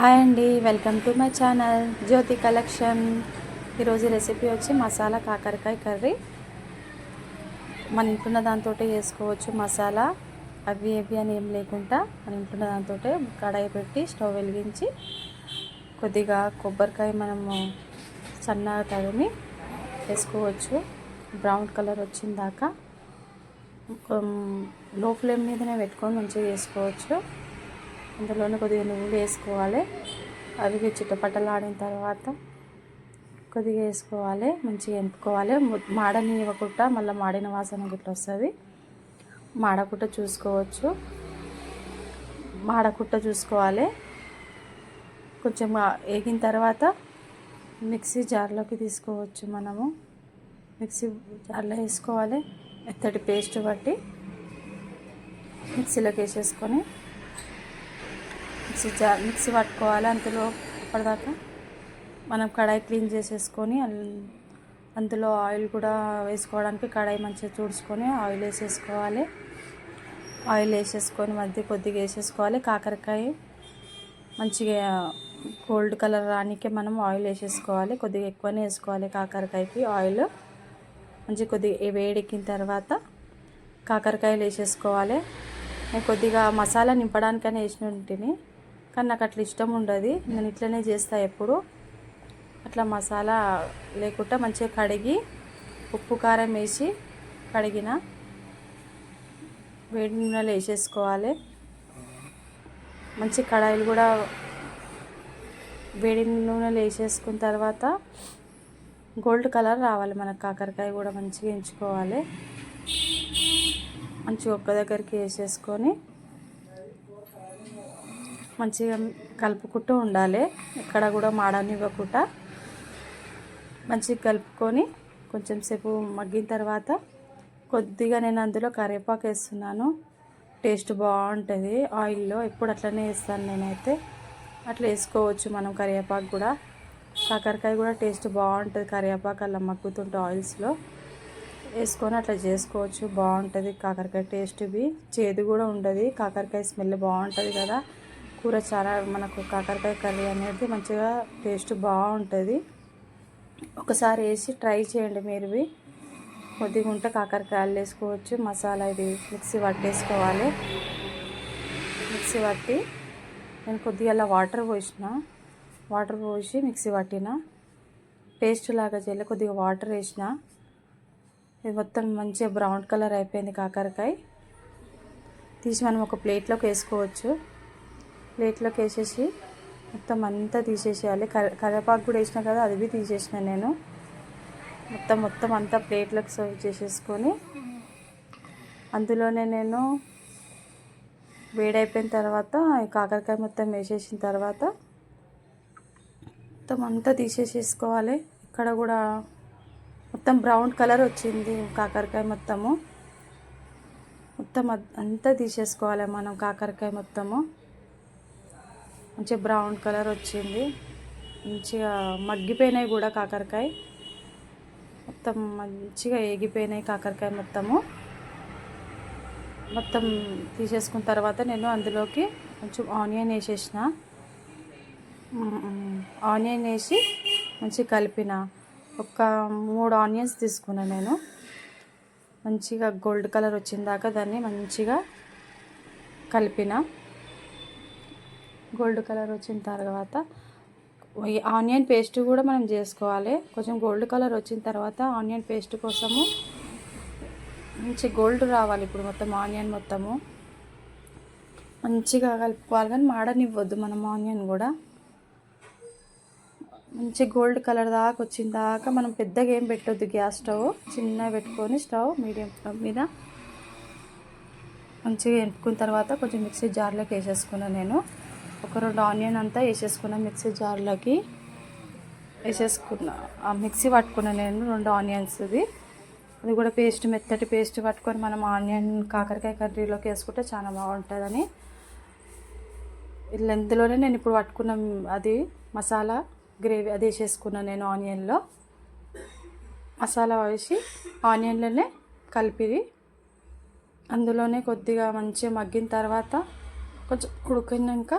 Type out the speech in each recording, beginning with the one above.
Hi అండి, welcome to my channel Jyothi collection. ఈరోజు recipe వచ్చి మసాలా కాకరకాయ కర్రీ. మన ఇంట్లో దాంతో చేసుకోవచ్చు మసాలా. అవి అని ఏం లేకుండా మన ఇంట్లో దాంతో కడాయి పెట్టి స్టవ్ వెలిగించి కొద్దిగా కొబ్బరికాయ మనము సన్నగా తరిమి వేసుకోవచ్చు. బ్రౌన్ కలర్ వచ్చిందాకా లో ఫ్లేమ్ మీదనే పెట్టుకొని మంచిగా వేసుకోవచ్చు. అందులోనే కొద్దిగా నువ్వులు వేసుకోవాలి. అవి చిట్టపట్టలాడిన తర్వాత కొద్దిగా వేసుకోవాలి, మంచిగా ఎంపుకోవాలి. మాడనివ్వకుండా మళ్ళీ మాడిన వాసన గిట్ల వస్తుంది. మాడకుండా చూసుకోవాలి. కొంచెం వేగిన తర్వాత మిక్సీ జార్లోకి తీసుకోవచ్చు. మనము మిక్సీ జార్లో వేసుకోవాలి. మెత్తటి పేస్ట్ బట్టి మిక్సీలోకి వేసేసుకొని మిక్సీ పట్టుకోవాలి. అందులో ఇప్పటిదాకా మనం కడాయి క్లీన్ చేసేసుకొని అందులో ఆయిల్ కూడా వేసుకోవడానికి కడాయి మంచిగా చూడుకొని ఆయిల్ వేసేసుకోవాలి. ఆయిల్ వేసేసుకొని కొద్దిగా వేసేసుకోవాలి. కాకరకాయ మంచిగా గోల్డ్ కలర్ రానికే మనం ఆయిల్ వేసేసుకోవాలి. కొద్దిగా ఎక్కువనే వేసుకోవాలి కాకరకాయకి ఆయిల్. మంచిగా కొద్దిగా వేడెక్కిన తర్వాత కాకరకాయలు వేసేసుకోవాలి. నేను కొద్దిగా మసాలా నింపడానికనే వేసిన ఉంటుంది, కానీ నాకు అట్లా ఇష్టం ఉండదు. నేను ఇట్లనే చేస్తా ఎప్పుడు. అట్లా మసాలా లేకుండా మంచిగా కడిగి ఉప్పు కారం వేసి కడిగిన వేడి నూనెలో వేసేసుకోవాలి. మంచి కడాయిలు కూడా వేడి నూనెలో వేసేసుకున్న తర్వాత గోల్డ్ కలర్ రావాలి. మనకు కాకరకాయ కూడా మంచిగా ఎంచుకోవాలి. మంచిగా ఒక్క దగ్గరికి వేసేసుకొని మంచిగా కలుపుకుంటూ ఉండాలి. ఎక్కడ కూడా మాడనివ్వకుండా మంచిగా కలుపుకొని కొంచెం సేపు మగ్గిన తర్వాత కొద్దిగా నేను అందులో కరివేపాకు వేస్తున్నాను. టేస్ట్ బాగుంటుంది ఆయిల్లో. ఎప్పుడు అట్లనే వేస్తాను నేనైతే. అట్లా వేసుకోవచ్చు మనం కరివేపాకు కూడా. కాకరకాయ కూడా టేస్ట్ బాగుంటుంది కరివేపాకు అలా మగ్గుతుంటే ఆయిల్స్లో వేసుకొని అట్లా చేసుకోవచ్చు. బాగుంటుంది కాకరకాయ టేస్ట్. చేదు కూడా ఉండదు. కాకరకాయ స్మెల్ బాగుంటుంది కదా. కూర చాలా మనకు కాకరకాయ కర్రీ అనేది మంచిగా టేస్ట్ బాగుంటుంది. ఒకసారి వేసి ట్రై చేయండి మీరు. కొద్దిగా ఉంటే కాకరకాయలు వేసుకోవచ్చు. మసాలా ఇది మిక్సీ పట్టేసుకోవాలి. మిక్సీ పట్టి నేను కొద్దిగా అలా వాటర్ పోసి మిక్సీ పట్టిన పేస్ట్ లాగా చేయాలి. కొద్దిగా వాటర్ వేసిన ఇది మొత్తం మంచిగా బ్రౌన్ కలర్ అయిపోయింది కాకరకాయ. తీసి మనం ఒక ప్లేట్లోకి వేసుకోవచ్చు. ప్లేట్లోకి వేసేసి మొత్తం అంతా తీసేసేయాలి. కరివేపాకు కూడా వేసినా కదా, అది తీసేసిన నేను. మొత్తం అంతా ప్లేట్లోకి సర్వ్ చేసేసుకొని అందులోనే నేను వేడైపోయిన తర్వాత కాకరకాయ మొత్తం వేసేసిన తర్వాత మొత్తం అంతా తీసేసేసుకోవాలి. ఇక్కడ కూడా మొత్తం బ్రౌన్ కలర్ వచ్చింది కాకరకాయ మొత్తం అంతా తీసేసుకోవాలి మనం. కాకరకాయ మొత్తము మంచిగా బ్రౌన్ కలర్ వచ్చింది. మంచిగా మగ్గిపోయినాయి కూడా కాకరకాయ మొత్తం. మంచిగా ఏగిపోయినాయి కాకరకాయ మొత్తం తీసేసుకున్న తర్వాత నేను అందులోకి కొంచెం ఆనియన్ వేసేసిన. ఆనియన్ వేసి మంచిగా కలిపిన. ఒక 3 ఆనియన్స్ తీసుకున్నాను నేను. మంచిగా గోల్డ్ కలర్ వచ్చిందాకా దాన్ని మంచిగా కలిపిన. గోల్డ్ కలర్ వచ్చిన తర్వాత ఆనియన్ పేస్ట్ కూడా మనం చేసుకోవాలి. కొంచెం గోల్డ్ కలర్ వచ్చిన తర్వాత ఆనియన్ పేస్ట్ కోసము మంచి గోల్డ్ రావాలి. ఇప్పుడు మొత్తం ఆనియన్ మంచిగా కలుపుకోవాలి, కానీ మాడనివ్వద్దు మనం ఆనియన్ కూడా. మంచి గోల్డ్ కలర్ దాకా వచ్చిన దాకా మనం పెద్దగా ఏం పెట్టొద్దు. గ్యాస్ స్టవ్ చిన్నగా పెట్టుకొని స్టవ్ మీడియం మీద మంచిగా ఎంపుకున్న తర్వాత కొంచెం మిక్సీ జార్లోకి వేసేసుకున్నాను నేను. ఒక 2 ఆనియన్ అంతా వేసేసుకున్నా మిక్సీ జార్లోకి వేసేసుకున్నా. మిక్సీ పట్టుకున్నాను నేను 2 ఆనియన్స్ది. అది కూడా మెత్తటి పేస్ట్ పట్టుకొని మనం ఆనియన్ కాకరకాయ కర్రీలోకి వేసుకుంటే చాలా బాగుంటుందని ఇందులోనే నేను ఇప్పుడు పట్టుకున్న అది మసాలా గ్రేవీ అది వేసేసుకున్నాను నేను. ఆనియన్లో మసాలా వేసి ఆనియన్లోనే కలిపి అందులోనే కొద్దిగా మంచిగా మగ్గిన తర్వాత కొంచెం ఉడికినాక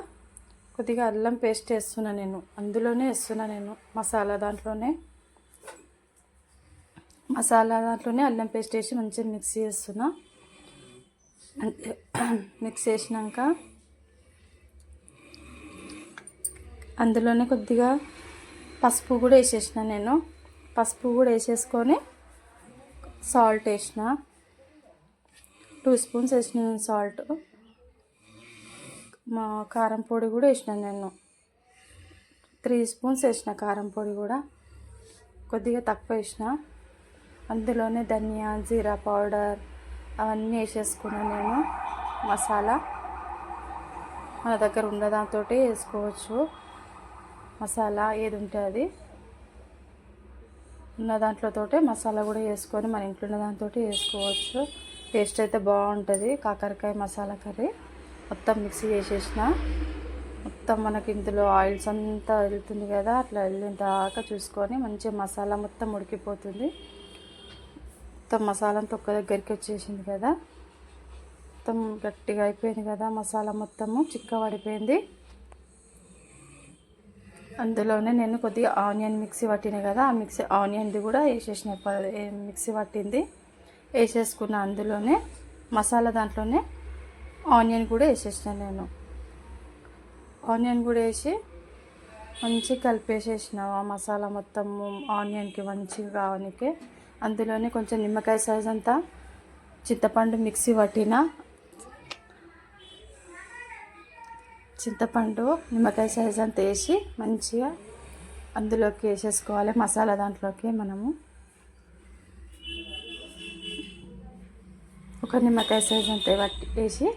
కొద్దిగా అల్లం పేస్ట్ వేస్తున్నా నేను, అందులోనే వేస్తున్నా నేను మసాలా దాంట్లోనే అల్లం పేస్ట్ వేసి మంచిగా మిక్స్ చేస్తున్నా. అంటే మిక్స్ చేసినాక అందులోనే కొద్దిగా పసుపు కూడా వేసేసిన నేను. పసుపు కూడా వేసేసుకొని సాల్ట్ వేసిన, 2 స్పూన్స్ వేసిన సాల్ట్. మా కారం పొడి కూడా వేసిన నేను, 3 స్పూన్స్ వేసిన కారం పొడి కూడా, కొద్దిగా తక్కువ వేసిన. అందులోనే ధనియా జీరా పౌడర్ అవన్నీ వేసేసుకున్నాను నేను. మసాలా మన దగ్గర ఉన్న దాంతో వేసుకోవచ్చు, మసాలా ఏది ఉంటే అది ఉన్న దాంట్లోతోటే మసాలా కూడా వేసుకొని మన ఇంట్లో ఉన్న దాంతో వేసుకోవచ్చు. టేస్ట్ అయితే బాగుంటుంది. కాకరకాయ మసాలా కర్రీ మొత్తం మిక్సీ చేసేసిన. మొత్తం మనకి ఇందులో ఆయిల్స్ అంతా వెళ్తుంది కదా, అట్లా వెళ్ళిన దాకా చూసుకొని మంచిగా మసాలా మొత్తం ఉడికిపోతుంది. మొత్తం మసాలా అంతా ఒక్క దగ్గరికి వచ్చేసింది కదా, మొత్తం గట్టిగా అయిపోయింది కదా, మసాలా మొత్తము చిక్కబడిపోయింది. అందులోనే నేను కొద్దిగా ఆనియన్ మిక్సీ పట్టిన కదా, ఆ ఆనియన్ది కూడా వేసేసిన, మిక్సీ పట్టింది వేసేసుకున్న. అందులోనే మసాలా దాంట్లోనే ఆనియన్ కూడా వేసేసిన నేను. ఆనియన్ కూడా వేసి మంచిగా కలిపేసేసిన ఆ మసాలా మొత్తము ఆనియన్కి మంచిగా కావడానికి. అందులోనే కొంచెం నిమ్మకాయ సైజ్ అంతా చింతపండు మిక్సీ పట్టిన చింతపండు నిమ్మకాయ సైజ్ అంతా వేసి మంచిగా అందులోకి వేసేసుకోవాలి. మసాలా దాంట్లోకి మనము ఒక నిమ్మకాయ సైజ్ అంతా వేసి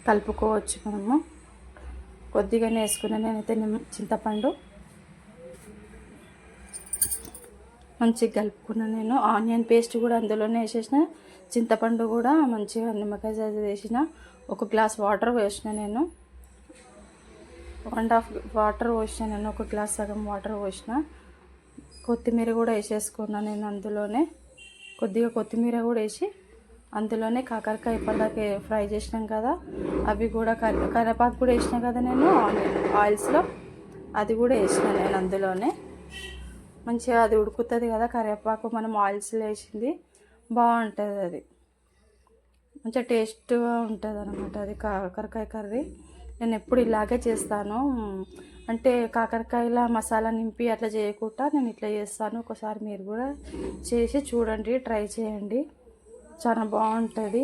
కలుపుకోవచ్చు. మనము కొద్దిగానే వేసుకున్నా నేనైతే చింతపండు మంచిగా కలుపుకున్నాను నేను. ఆనియన్ పేస్ట్ కూడా అందులోనే వేసేసిన, చింతపండు కూడా మంచిగా నిమ్మకాయ సైజు వేసిన. 1 గ్లాస్ వాటర్ వేసిన నేను, 1.5 వాటర్ పోసిన నేను, 1 గ్లాస్ సగం వాటర్ పోసిన. కొత్తిమీర కూడా వేసేసుకున్నాను నేను అందులోనే. కొద్దిగా కొత్తిమీర కూడా వేసి అందులోనే కాకరకాయ ఇప్పటిదాకా ఫ్రై చేసినాం కదా, అవి కూడా కరివేపాకు కూడా వేసిన కదా నేను ఆయిల్స్లో, అది కూడా వేసిన నేను అందులోనే. మంచిగా అది ఉడుకుతుంది కదా, కరివేపాకు మనం ఆయిల్స్లో వేసింది బాగుంటుంది, అది మంచిగా టేస్ట్గా ఉంటుంది అన్నమాట. అది కాకరకాయ కర్రీ నేను ఎప్పుడు ఇలాగే చేస్తాను. అంటే కాకరకాయల మసాలా నింపి అట్లా చేయకుండా నేను ఇట్లా చేస్తాను. ఒకసారి మీరు కూడా చేసి చూడండి, ట్రై చేయండి, చాలా బాగుంటుంది.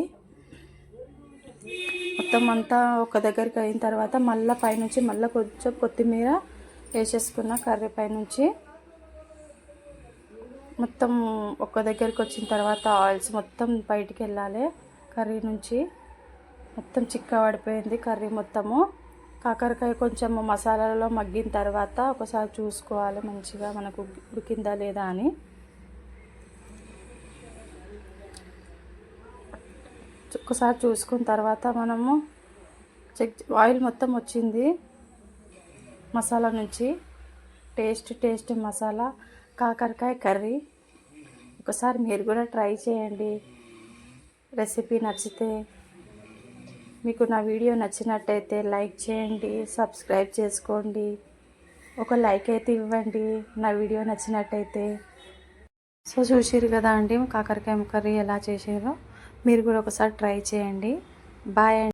మొత్తం అంతా ఒక దగ్గరికి అయిన తర్వాత మళ్ళీ పైనుంచి మళ్ళీ కొంచెం కొత్తిమీర వేసేసుకున్న కర్రీ పైనుంచి. మొత్తం ఒక్క దగ్గరికి వచ్చిన తర్వాత ఆయిల్స్ మొత్తం బయటికి వెళ్ళాలి కర్రీ నుంచి. మొత్తం చిక్కబడిపోయింది కర్రీ మొత్తము. కాకరకాయ కొంచెం మసాలాలో మగ్గిన తర్వాత ఒకసారి చూసుకోవాలి మంచిగా మనకు ఉడికిందా లేదా అని. ఒకసారి చూసుకున్న తర్వాత మనము ఆయిల్ మొత్తం వచ్చింది మసాలా నుంచి. టేస్ట్ మసాలా కాకరకాయ కర్రీ. ఒకసారి మీరు కూడా ట్రై చేయండి. రెసిపీ నచ్చితే, మీకు నా వీడియో నచ్చినట్టయితే లైక్ చేయండి, సబ్స్క్రైబ్ చేసుకోండి, ఒక లైక్ అయితే ఇవ్వండి నా వీడియో నచ్చినట్టయితే. సో చూసిరు కదా అండి కాకరకాయ కర్రీ ఎలా చేసారో, మీరు కూడా ఒకసారి ట్రై చేయండి. బాయ్ అండి.